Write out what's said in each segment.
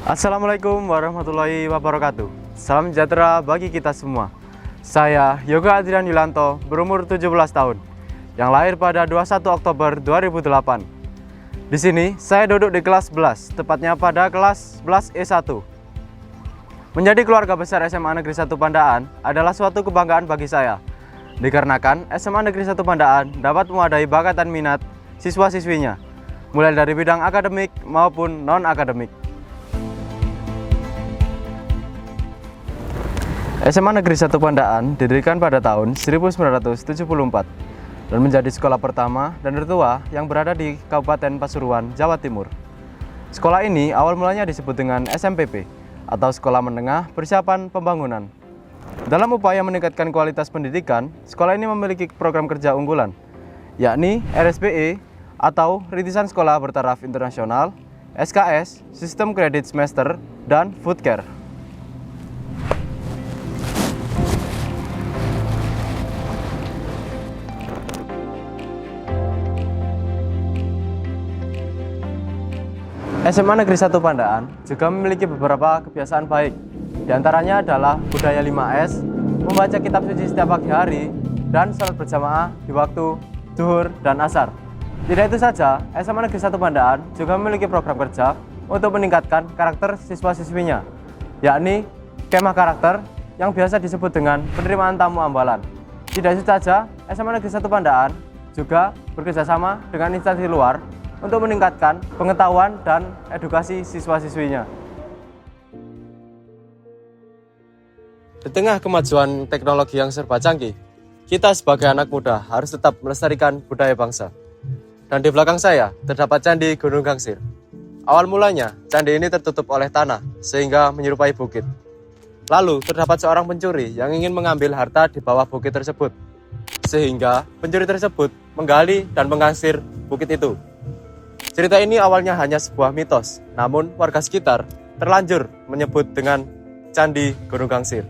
Assalamualaikum warahmatullahi wabarakatuh. Salam sejahtera bagi kita semua. Saya Yoga Adrian Yulanto, berumur 17 tahun, yang lahir pada 21 Oktober 2008. Di sini saya duduk di kelas 11, tepatnya pada kelas 11 E1. Menjadi keluarga besar SMA Negeri 1 Pandaan adalah suatu kebanggaan bagi saya, dikarenakan SMA Negeri 1 Pandaan dapat mewadai bakat dan minat siswa-siswinya, mulai dari bidang akademik maupun non-akademik. SMA Negeri 1 Pandaan didirikan pada tahun 1974 dan menjadi sekolah pertama dan tertua yang berada di Kabupaten Pasuruan, Jawa Timur. Sekolah ini awal mulanya disebut dengan SMPP atau Sekolah Menengah Persiapan Pembangunan. Dalam upaya meningkatkan kualitas pendidikan, sekolah ini memiliki program kerja unggulan, yakni RSBE atau Rintisan Sekolah Bertaraf Internasional, SKS, Sistem Kredit Semester, dan Food Care. SMA Negeri 1 Pandaan juga memiliki beberapa kebiasaan baik. Di antaranya adalah budaya 5S, membaca kitab suci setiap pagi hari, dan salat berjamaah di waktu zuhur dan asar. Tidak itu saja, SMA Negeri 1 Pandaan juga memiliki program kerja untuk meningkatkan karakter siswa-siswinya, yakni kemah karakter yang biasa disebut dengan penerimaan tamu ambalan. Tidak itu saja, SMA Negeri 1 Pandaan juga bekerjasama dengan instansi luar untuk meningkatkan pengetahuan dan edukasi siswa-siswinya. Di tengah kemajuan teknologi yang serba canggih, kita sebagai anak muda harus tetap melestarikan budaya bangsa. Dan di belakang saya terdapat Candi Gunung Gangsir. Awal mulanya, candi ini tertutup oleh tanah sehingga menyerupai bukit. Lalu terdapat seorang pencuri yang ingin mengambil harta di bawah bukit tersebut, sehingga pencuri tersebut menggali dan menggangsir bukit itu. Cerita ini awalnya hanya sebuah mitos, namun warga sekitar terlanjur menyebut dengan Candi Gunung Gangsir.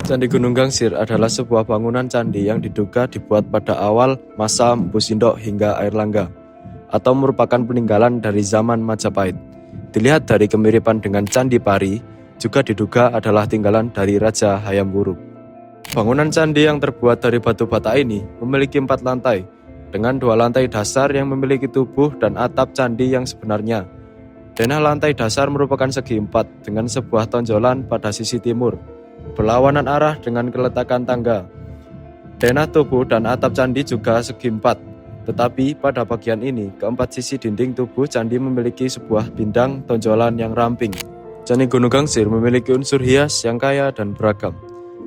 Candi Gunung Gangsir adalah sebuah bangunan candi yang diduga dibuat pada awal masa Mpu Sindok hingga Airlangga, atau merupakan peninggalan dari zaman Majapahit. Dilihat dari kemiripan dengan Candi Pari, juga diduga adalah tinggalan dari Raja Hayam Wuruk. Bangunan candi yang terbuat dari batu bata ini memiliki 4 lantai, dengan 2 lantai dasar yang memiliki tubuh dan atap candi yang sebenarnya. Denah lantai dasar merupakan segi 4 dengan sebuah tonjolan pada sisi timur, berlawanan arah dengan keletakan tangga. Denah tubuh dan atap candi juga segi 4, tetapi pada bagian ini, keempat sisi dinding tubuh candi memiliki sebuah bintang tonjolan yang ramping. Candi Gunung Gangsir memiliki unsur hias yang kaya dan beragam.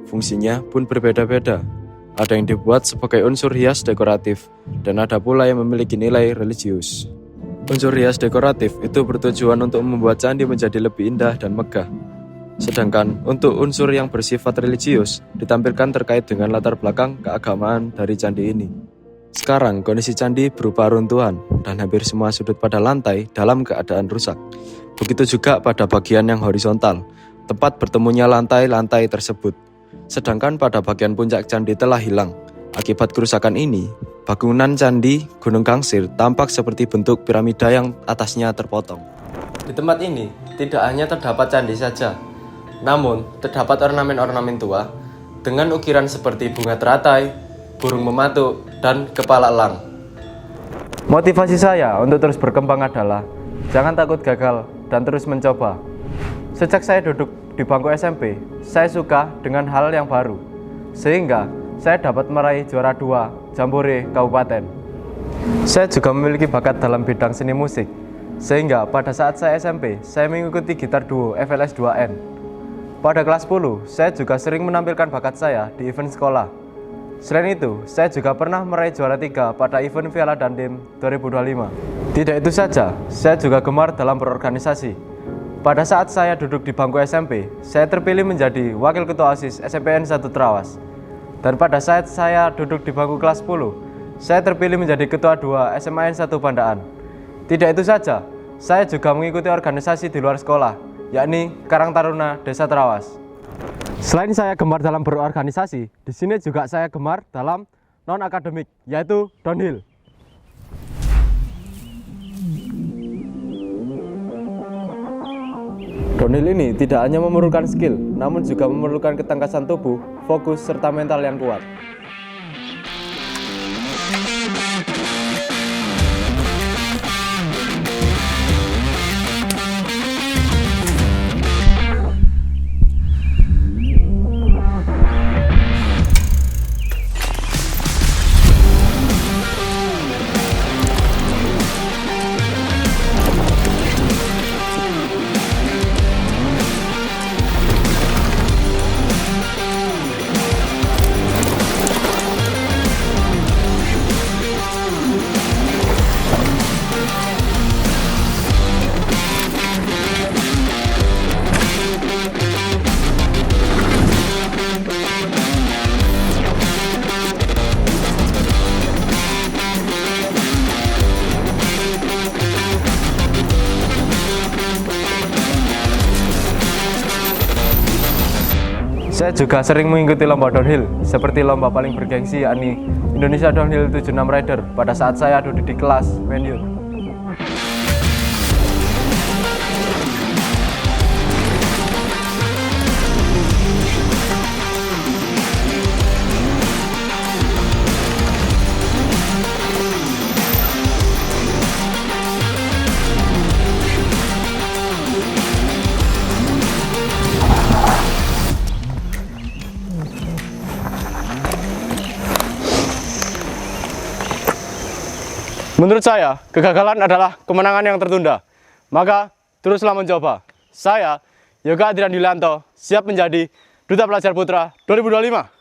Fungsinya pun berbeda-beda. Ada yang dibuat sebagai unsur hias dekoratif, dan ada pula yang memiliki nilai religius. Unsur hias dekoratif itu bertujuan untuk membuat candi menjadi lebih indah dan megah. Sedangkan untuk unsur yang bersifat religius, ditampilkan terkait dengan latar belakang keagamaan dari candi ini. Sekarang kondisi candi berupa runtuhan, dan hampir semua sudut pada lantai dalam keadaan rusak. Begitu juga pada bagian yang horizontal, tempat bertemunya lantai-lantai tersebut. Sedangkan pada bagian puncak candi telah hilang. Akibat kerusakan ini, bangunan Candi Gunung Gangsir tampak seperti bentuk piramida yang atasnya terpotong. Di tempat ini tidak hanya terdapat candi saja, namun terdapat ornamen-ornamen tua dengan ukiran seperti bunga teratai, burung mematuk, dan kepala elang. Motivasi saya untuk terus berkembang adalah jangan takut gagal dan terus mencoba. Sejak saya duduk di bangku SMP, saya suka dengan hal yang baru, sehingga saya dapat meraih juara 2 Jambore Kabupaten. Saya juga memiliki bakat dalam bidang seni musik, sehingga pada saat saya SMP, saya mengikuti gitar duo FLS 2N. Pada kelas 10, saya juga sering menampilkan bakat saya di event sekolah. Selain itu, saya juga pernah meraih juara 3 pada event Piala Dandim 2025. Tidak itu saja, saya juga gemar dalam berorganisasi. Pada saat saya duduk di bangku SMP, saya terpilih menjadi Wakil Ketua OSIS SMPN 1 Trawas. Dan pada saat saya duduk di bangku kelas 10, saya terpilih menjadi Ketua 2 SMAN 1 Pandaan. Tidak itu saja, saya juga mengikuti organisasi di luar sekolah, yakni Karang Taruna Desa Trawas. Selain saya gemar dalam berorganisasi, di sini juga saya gemar dalam non-akademik, yaitu downhill. Downhill ini tidak hanya memerlukan skill, namun juga memerlukan ketangkasan tubuh, fokus, serta mental yang kuat. Saya juga sering mengikuti lomba downhill, seperti lomba paling bergengsi yakni Indonesia Downhill 76 Rider pada saat saya duduk di kelas Manyun. Menurut saya, kegagalan adalah kemenangan yang tertunda. Maka, teruslah mencoba. Saya, Yoga Adrian Yulianto, siap menjadi Duta Pelajar Putra 2025.